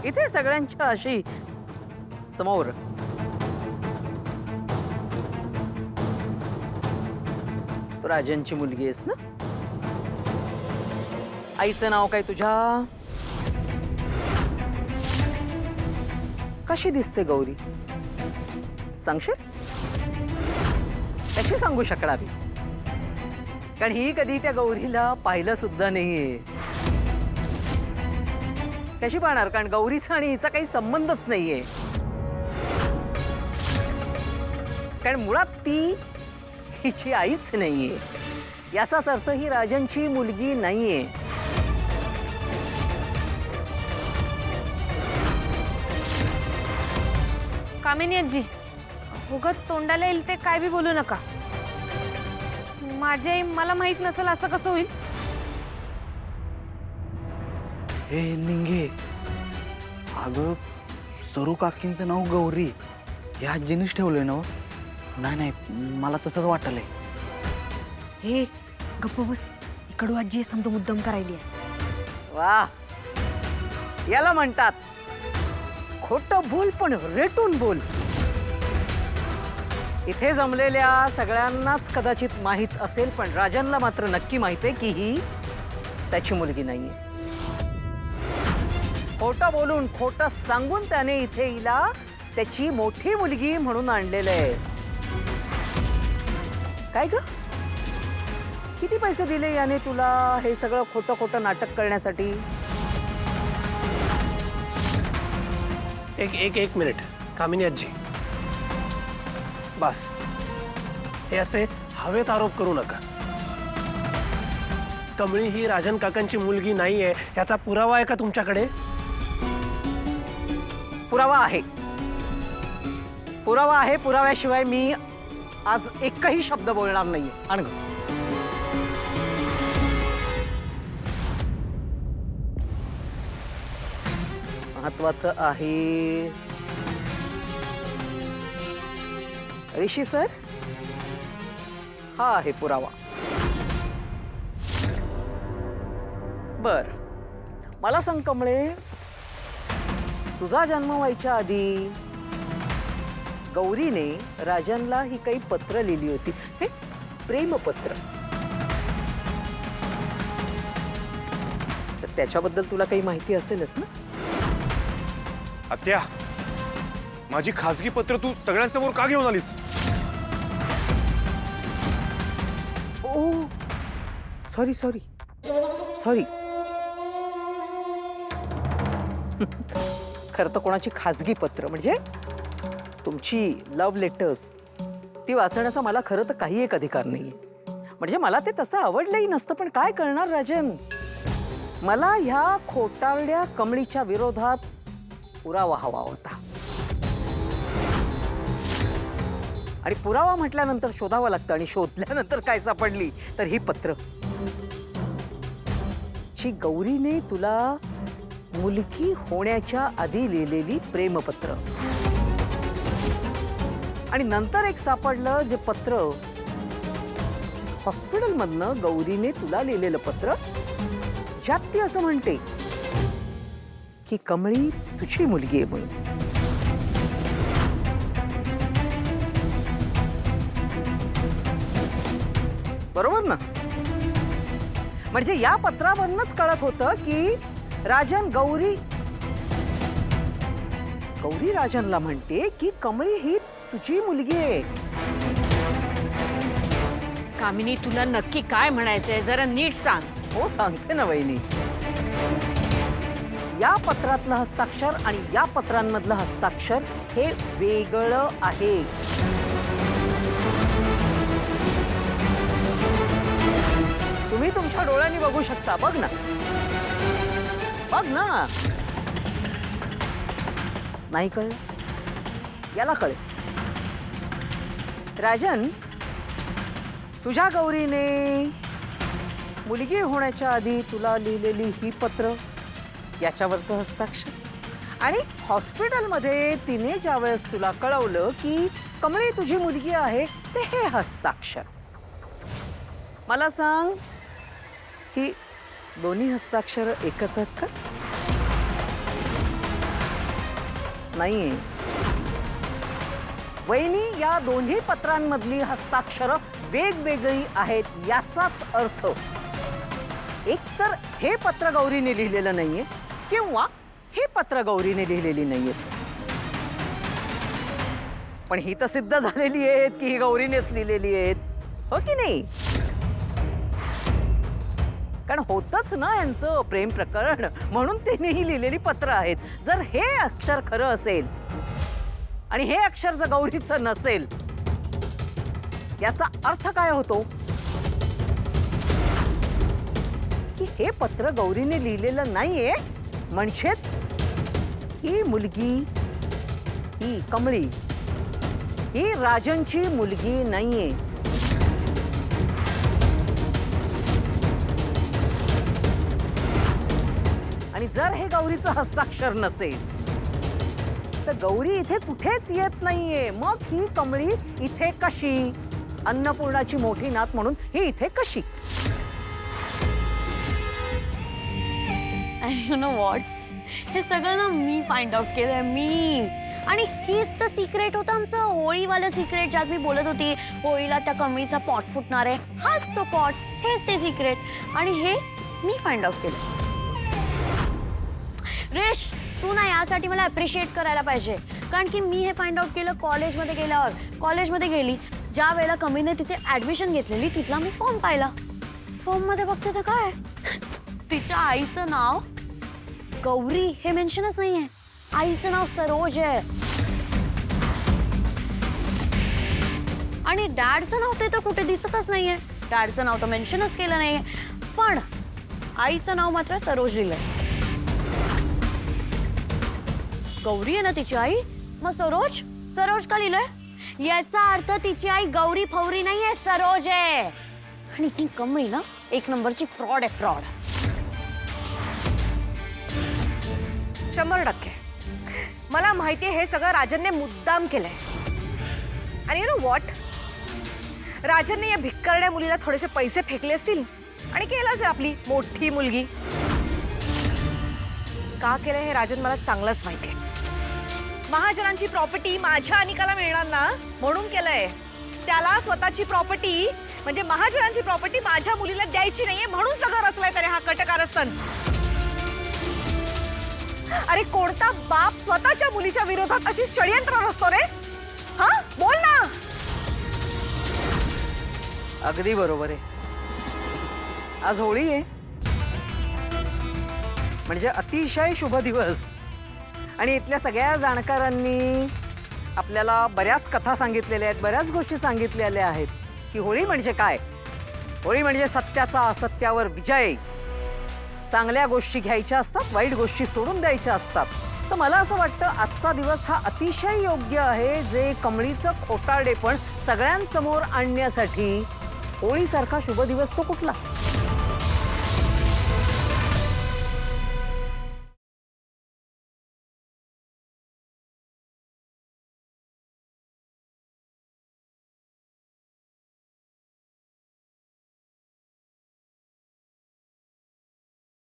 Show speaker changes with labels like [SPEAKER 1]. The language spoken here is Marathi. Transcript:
[SPEAKER 1] इथे सगळ्यांच्या अशी समोर. तू राजनची मुलगी आहेस ना? आईचं नाव काय तुझ्या? कशी दिसते गौरी? सांगशील? कशी सांगू शकणार? कारण ही कधी त्या गौरीला पाहिलं सुद्धा नाहीये. कशी पाहणार? कारण गौरीचा आणि हिचा काही संबंधच नाहीये. कारण मुळात ती हिची आईच नाहीये. याचाच अर्थ ही राजनची मुलगी नाहीये.
[SPEAKER 2] कामिनी आजी, उगत तोंडाला येईल ते काय बी बोलू नका. माझी आई मला माहित नसेल असं कसं होईल?
[SPEAKER 3] हे निंगे, अगं सरू काकींचं नाव गौरी या आजीनेच ठेवलंय ना? नाही नाही, मला तसंच वाटलंय.
[SPEAKER 4] हे गप्प बस, इकडू आजी समजा मुद्दाम करायली आहे.
[SPEAKER 1] वा, याला म्हणतात खोटं बोल पण रेटून बोल. इथे जमलेल्या सगळ्यांनाच कदाचित माहित असेल, पण राजनला मात्र नक्की माहित आहे की ही त्याची मुलगी नाहीये. खोटं बोलून, खोटं सांगून त्याने इथे हिला त्याची मोठी मुलगी म्हणून आणलेलं आहे. काय ग, किती पैसे दिले याने तुला हे सगळं खोटं खोटं नाटक करण्यासाठी?
[SPEAKER 5] एक मिनिट कामिनी आजी, बस. हे असे हवेत आरोप करू नका. कमळी ही राजन काकांची मुलगी नाहीये याचा पुरावा आहे का तुमच्याकडे?
[SPEAKER 1] पुरावा आहे, पुरावा आहे. पुराव्याशिवाय मी आज एकही शब्द बोलणार नाहीये. आण ग. महत्वाचं आहे ऋषी सर, हा आहे पुरावा. बर, मला सांग कमळे, तुझा जन्म व्हायच्या आधी गौरीने राजनला ही काही पत्र लिहिली होती, हे प्रेमपत्र. तर त्याच्याबद्दल तुला काही माहिती असेलच ना?
[SPEAKER 6] आत्या, माझी खासगी पत्र तू सगळ्यांसमोर का घेऊन आलीस?
[SPEAKER 1] ओ सॉरी सॉरी सॉरी. खरं तर कोणाची खासगी पत्र म्हणजे तुमची लव्ह लेटर्स ती वाचण्याचा मला खरं तर काही एक अधिकार नाही. म्हणजे मला ते तसं आवडलंही नसतं, पण काय करणार राजन, मला ह्या खोटारड्या कमळीच्या विरोधात पुरावा हवा होता. आणि पुरावा म्हटल्यानंतर शोधावं लागतं, आणि शोधल्यानंतर काय सापडली तर ही पत्र. जी गौरीने तुला मुलगी होण्याच्या आधी लिहिलेली प्रेमपत्र. आणि नंतर एक सापडलं जे पत्र हॉस्पिटलमधनं गौरीने तुला लिहिलेलं पत्र, ज्यात ती असं म्हणते की कमळी तुझी मुलगी आहे म्हणून. बरोबर ना? म्हणजे या पत्रावरूनच कळत होतं की राजन गौरी राजनला म्हणते की कमळी ही तुझी मुलगी आहे.
[SPEAKER 2] कामिनी, तुला नक्की काय म्हणायचंय जरा नीट सांग.
[SPEAKER 1] हो सांगते ना वहिनी. या पत्रातलं हस्ताक्षर आणि या पत्रांमधलं हस्ताक्षर हे वेगळं आहे. तुम्ही तुमच्या डोळ्यांनी बघू शकता. बघ ना, बघ ना. नाही कळलं? याला कळेल. राजन, तुझ्या गौरीने मुलगी होण्याच्या आधी तुला लिहिलेली ही पत्र, याच्यावरचं हस्ताक्षर, आणि हॉस्पिटलमध्ये तिने ज्यावेळेस तुला कळवलं की कमळी तुझी मुलगी आहे ते हे हस्ताक्षर. मला सांग, ही दोन्ही हस्ताक्षर एकच आहेत का? नाहीये. वहिनी, या दोन्ही पत्रांमधली हस्ताक्षरं वेगवेगळी आहेत याचाच अर्थ एकतर हे पत्र गौरीने लिहिलेलं नाहीये किंवा हे पत्र गौरीने लिहिलेली नाहीये. पण ही तर सिद्ध झालेली आहेत की ही गौरीनेच लिहिलेली आहेत, हो की नाही? कारण होतच ना यांचं प्रेम प्रकरण, म्हणून तिनेही लिहिलेली पत्र आहेत. जर हे अक्षर खरं असेल आणि हे अक्षर जर गौरीचं नसेल, याचा अर्थ काय होतो की हे पत्र गौरीने लिहिलेलं नाहीये, म्हणजेच ही मुलगी, ही कमळी, ही राजनची मुलगी नाहीये. आणि जर हे गौरीचं हस्ताक्षर नसेल तर गौरी इथे कुठेच येत नाहीये. मग ही कमळी इथे कशी? अन्नपूर्णाची मोठी नात म्हणून ही इथे कशी?
[SPEAKER 7] यू नो व्हॉट, हे सगळं ना मी फाइंड आउट केलंय, मी. आणि हीच तर सिक्रेट होतं आमचं, होळीवालं सिक्रेट, ज्यात मी बोलत होती होळीला त्या कमळीचा पॉट फुटणार आहे. हाच तो पॉट, हेच ते सिक्रेट. आणि हे मी फाइंड आउट केलं. रेश, तू ना यासाठी मला अप्रिशिएट करायला पाहिजे, कारण की मी हे फाइंड आउट केलं कॉलेजमध्ये गेल्यावर. कॉलेजमध्ये गेली, ज्या वेळेला कमळीने तिथे ॲडमिशन घेतलेली, तिथला मी फॉर्म पाहिला. फॉर्ममध्ये बघते तर काय, तिच्या आईचं नाव गौरी हे मेन्शनच नाहीये. आईचं नाव सरोज आहे. आणि डॅडचं नाव ते तर कुठे दिसतच नाहीये. डॅडचं नाव तर मेन्शनच केलं नाहीये, पण आईचं नाव मात्र सरोज लिहिलंय. गौरी आहे ना तिची आई, मग सरोज सरोज का लिहिलंय? याचा अर्थ तिची आई गौरी फौरी नाहीये, सरोज आहे. आणि ही कमळी ना एक नंबरची फ्रॉड आहे, फ्रॉड.
[SPEAKER 2] 100%. मला माहितीये हे सगळं राजनने मुद्दाम केलंय. आणि यू नो व्हॉट, राजनने या भिक्करड्या मुलीला थोडेसे पैसे फेकले असतील आणि केलंच आहे आपली मोठी मुलगी. का केलंय हे राजन मला चांगलंच माहितीये. महाजनांची प्रॉपर्टी माझ्या अनिकाला मिळणार ना म्हणून केलंय. त्याला स्वतःची प्रॉपर्टी म्हणजे महाजनांची प्रॉपर्टी माझ्या मुलीला द्यायची नाहीये म्हणून सगळं रचलंय त्याने हा कटकारस्थान. अरे कोणता बाप स्वतःच्या मुलीच्या विरोधात अशी षडयंत्र रचतो रे? हा, बोल ना.
[SPEAKER 1] अगदी बरोबर आहे. आज होळी आहे, म्हणजे अतिशय शुभ दिवस. आणि इथल्या सगळ्या जाणकारांनी आपल्याला बऱ्याच कथा सांगितलेल्या आहेत, बऱ्याच गोष्टी सांगितलेल्या आहेत की होळी म्हणजे काय. होळी म्हणजे सत्याचा असत्यावर विजय. चांगल्या गोष्टी घ्यायच्या असतात, वाईट गोष्टी सोडून द्यायच्या असतात. तर मला असं वाटतं आजचा दिवस हा अतिशय योग्य आहे, जे कमळीचं खोटारडेपण सगळ्यांसमोर आणण्यासाठी. होळीसारखा शुभ दिवस तो कुठला?